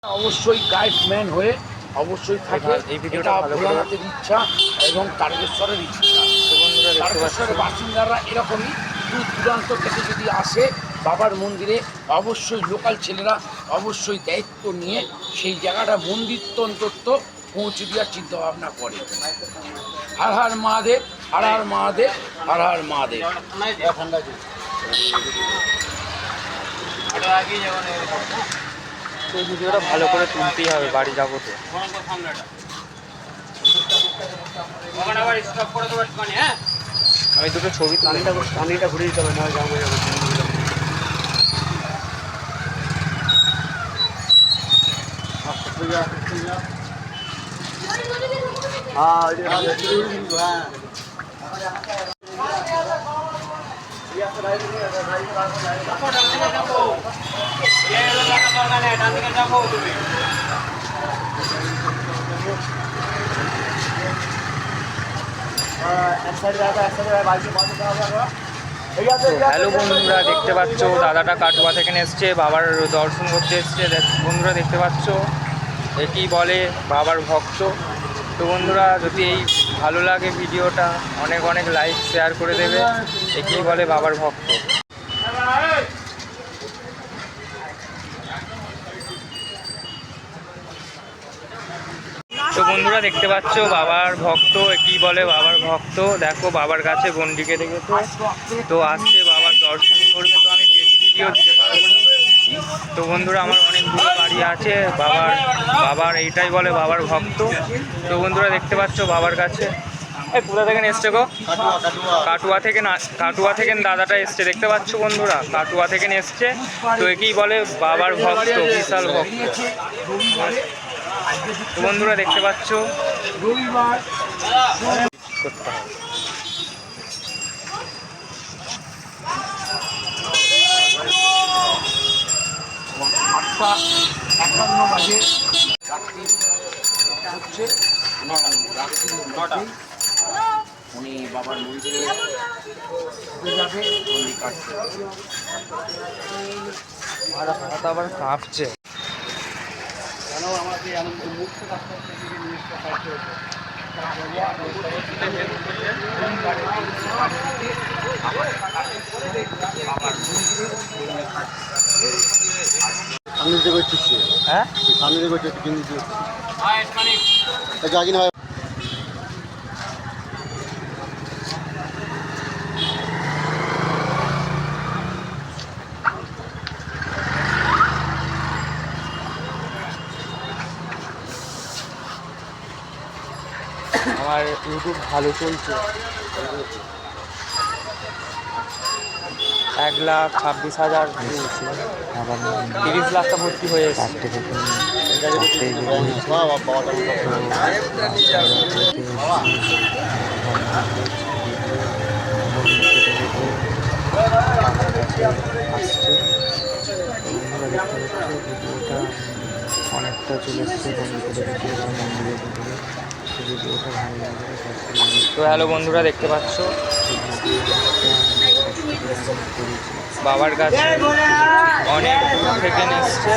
অবশ্যই গাইডম্যান হয়ে অবশ্যই থাকে। এই ভিডিওটা ভালো করে ভোলানাথের ইচ্ছা এবং তারকেশ্বরের ইচ্ছা। তো বন্ধুরা দেখতে তারকেশ্বরের পাচ্ছেন বাসিন্দারা এরকমই দূর দূরান্ত থেকে যদি আসে বাবার মন্দিরে, অবশ্যই লোকাল ছেলেরা অবশ্যই দায়িত্ব নিয়ে সেই জায়গাটা মন্দির অন্তত পৌঁছে দেওয়ার চিন্তাভাবনা করে। হর হর মহাদেব, হর হর মহাদেব, হর হর মহাদেব। এই ভিডিওটা ভালো করে তুলতেই হবে, বাড়ি যাবো তো। আমি দুটো ছবি টানিটা ঘুরে দিতে হবে, নয় যাবো যাবো। হ্যালো বন্ধুরা, দেখতে পাচ্ছ দাদাটা কাটুয়া থেকে এসছে, বাবার দর্শন করতে এসছে। বন্ধুরা দেখতে পাচ্ছ একেই বলে বাবার ভক্ত। তো বন্ধুরা যদি এই ভালো লাগে ভিডিওটা অনেক অনেক লাইক শেয়ার করে দেবে। একেই বলে বাবার ভক্ত। তো বন্ধুরা দেখতে পাচ্ছ বাবার ভক্ত, কি বলে বাবার ভক্ত। দেখো বাবার কাছে গন্ডি কেটে গেছে, তো আসছে বাবার দর্শন করবে। তো আমি বেশি ভিডিও দিতে পারবো না। তো বন্ধুরা আমার অনেক দূরে বাড়ি আছে, বাবার এইটাই বলে বাবার ভক্ত। তো বন্ধুরা দেখতে পাচ্ছ বাবার কাছে কোথা থেকে এসছে গো? কাটুয়া থেকে দাদাটা এসছে, দেখতে পাচ্ছ বন্ধুরা, কাটুয়া থেকে এসছে। তো একেই বলে বাবার ভক্ত, বিশাল ভক্ত। তো বন্ধুরা দেখতে পাচ্ছ রবিবার করতে হবে। এবং 8:51 বাজে রাত্রি হচ্ছে, রাত্রি 9টা উনি বাবার মন্দিরে যাবে, মন্দির কাটতে। হাত আবার কাঁপছে। কেন আমাকে এমন মুক্ত রাস্তা থেকে জিনিসটা কাটতে হতো। সামনে দিকে করছি, হ্যাঁ সামনে দিকে করছি, কিন্তু জাগি না। আমার ইউটিউব ভালো চলছে, 1,26,000 30 লাখটা ভর্তি হয়ে এসছে। অনেকটা চলে এসছে ভিডিওটা ভালো লাগে। তো হ্যালো বন্ধুরা দেখতে পাচ্ছ বাবার কাছে অনেক দূর থেকে এসছে।